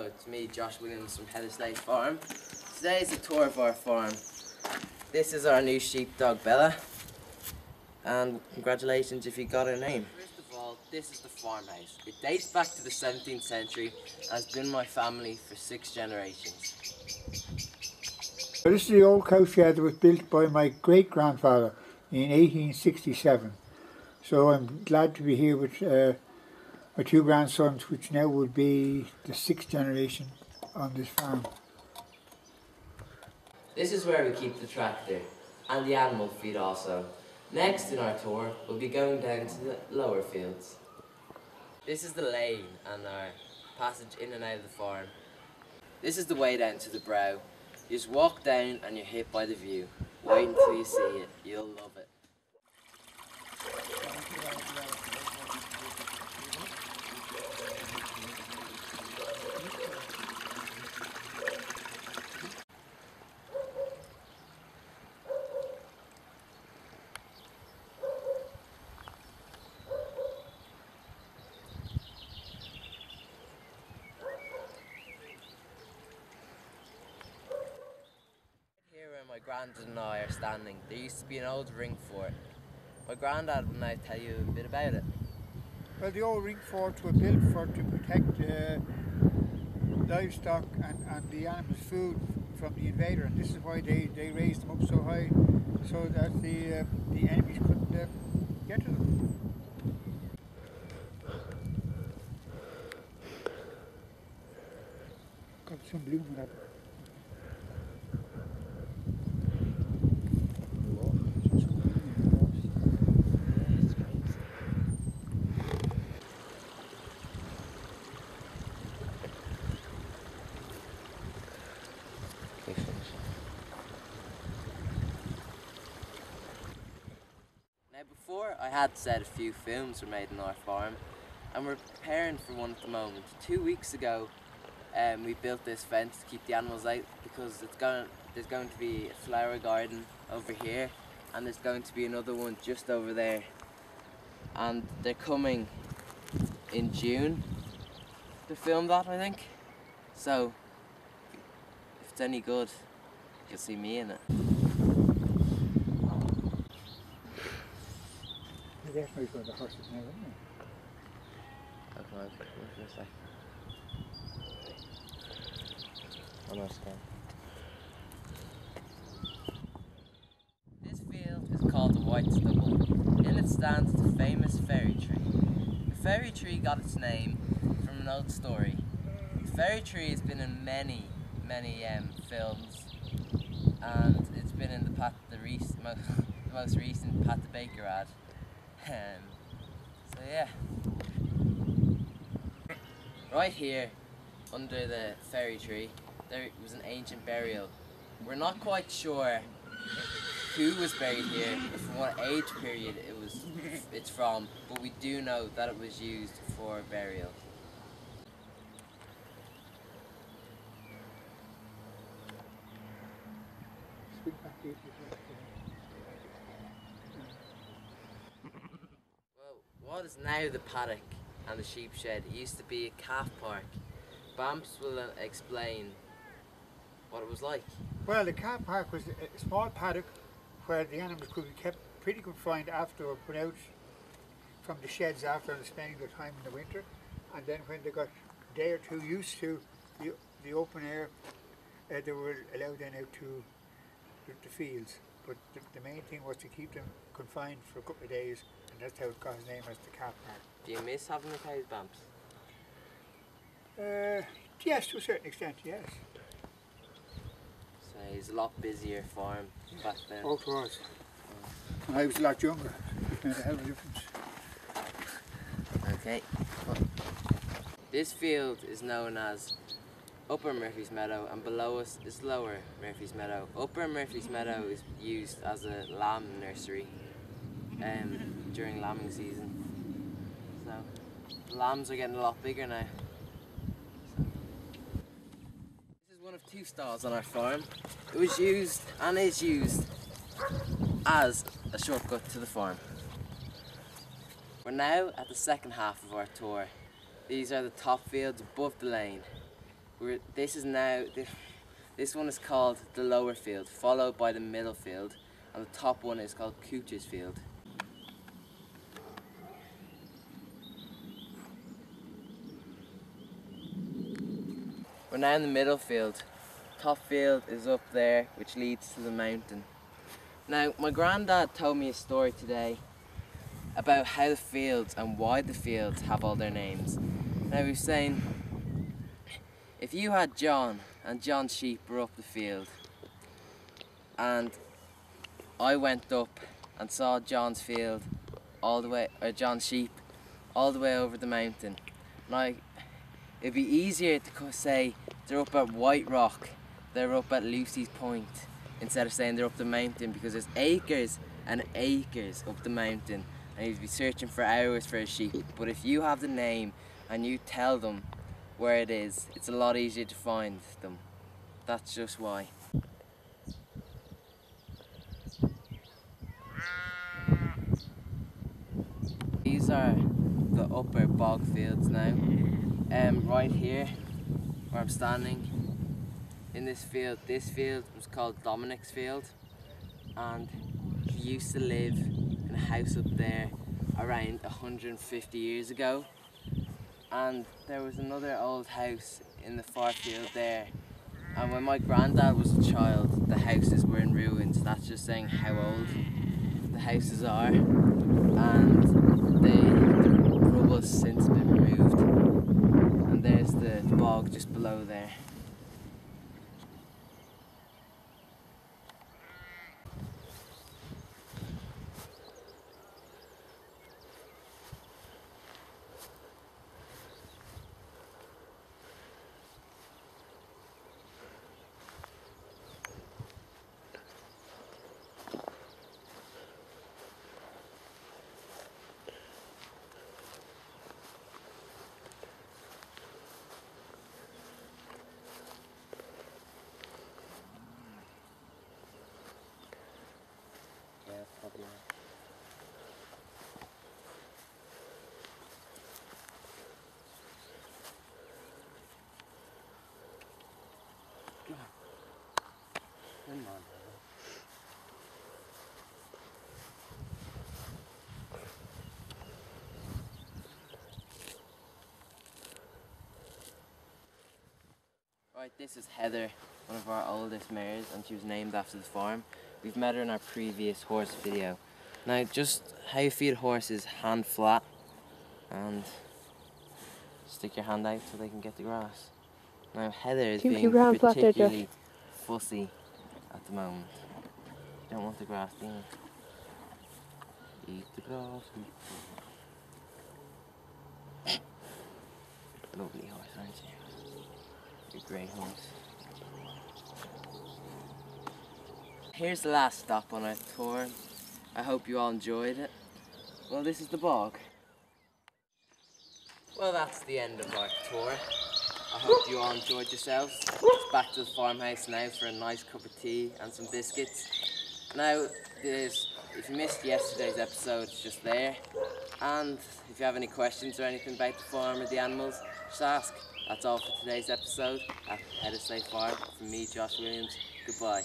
It's me, Josh Williams from Heatherslade Farm. Today is a tour of our farm. This is our new sheepdog Bella, and congratulations if you got her name. First of all, this is the farmhouse. It dates back to the 17th century and has been my family for 6 generations. This is the old cow shed that was built by my great-grandfather in 1867. So I'm glad to be here with my 2 grandsons, which now would be the 6th generation on this farm. This is where we keep the tractor and the animal feed also. Next in our tour, we'll be going down to the lower fields. This is the lane and our passage in and out of the farm. This is the way down to the brow. You just walk down and you're hit by the view. Wait until you see it, you'll love it. My granddad and I are standing. There used to be an old ring fort. My granddad will now tell you a bit about it. Well, the old ring forts were built to protect livestock and the animals' food from the invader, and this is why they raised them up so high, so that the enemies couldn't get to them. Got some blooming up. Now before, I had said a few films were made on our farm, and we're preparing for one at the moment. 2 weeks ago we built this fence to keep the animals out, because there's going to be a flower garden over here and there's going to be another one just over there, and they're coming in June to film that, I think. So if it's any good, you'll see me in it. That's nice where the horses now, isn't it? Okay, wait for a sec. Almost done. This field is called the White Stubble. In it stands the famous fairy tree. The fairy tree got its name from an old story. The fairy tree has been in many films, and it's been in the most recent Pat the Baker ad. So yeah, right here under the fairy tree there was an ancient burial. We're not quite sure who was buried here, or from what age period it's from, but we do know that it was used for burial. What is now the paddock and the sheep shed used to be a calf park. Bamps will explain what it was like. Well, the calf park was a small paddock where the animals could be kept pretty confined after or put out from the sheds after spending their time in the winter, and then when they got a day or two used to the open air, they were allowed then out to the fields. But the main thing was to keep them confined for a couple of days, and that's how it got its name as the calf park. Do you miss having the cows, Bamps? Yes, to a certain extent, yes. So it's a lot busier farm back then. Oh, it was. I was a lot younger. It made a hell of a difference. Okay. This field is known as Upper Murphy's Meadow, and below us is Lower Murphy's Meadow. Upper Murphy's Meadow is used as a lamb nursery during lambing season. So the lambs are getting a lot bigger now. This is one of 2 stalls on our farm. It was used and is used as a shortcut to the farm. We're now at the second half of our tour. These are the top fields above the lane. This one is called the lower field, followed by the middle field, and the top one is called Cooch's field. We're now in the middle field. Top field is up there, which leads to the mountain. Now, my granddad told me a story today about how the fields and why the fields have all their names. Now, he was saying, if you had John and John's sheep were up the field, and I went up and saw John's field John's sheep all the way over the mountain, it'd be easier to say they're up at White Rock, they're up at Lucy's Point, instead of saying they're up the mountain, because there's acres and acres up the mountain and you'd be searching for hours for a sheep. But if you have the name and you tell them where it is, it's a lot easier to find them. That's just why. These are the upper bog fields now. Right here, where I'm standing, in this field was called Dominic's field, and he used to live in a house up there around 150 years ago. And there was another old house in the far field there, and when my granddad was a child, the houses were in ruins. That's just saying how old the houses are, and the rubble has since been removed, and there's the bog just below there. Probably not. Come on, Right, this is Heather, one of our oldest mares, and she was named after the farm. We've met her in our previous horse video. Now, just how you feed horses, hand flat, and stick your hand out so they can get the grass. Now, Heather is being particularly fussy at the moment. You don't want the grass, do you? Eat the grass. Lovely horse, aren't you? You're a great horse. Here's the last stop on our tour. I hope you all enjoyed it. Well, this is the bog. Well, that's the end of our tour. I hope you all enjoyed yourselves. It's back to the farmhouse now for a nice cup of tea and some biscuits. Now, if you missed yesterday's episode, it's just there. And if you have any questions or anything about the farm or the animals, just ask. That's all for today's episode at Heatherslade Farm. From me, Josh Williams. Goodbye.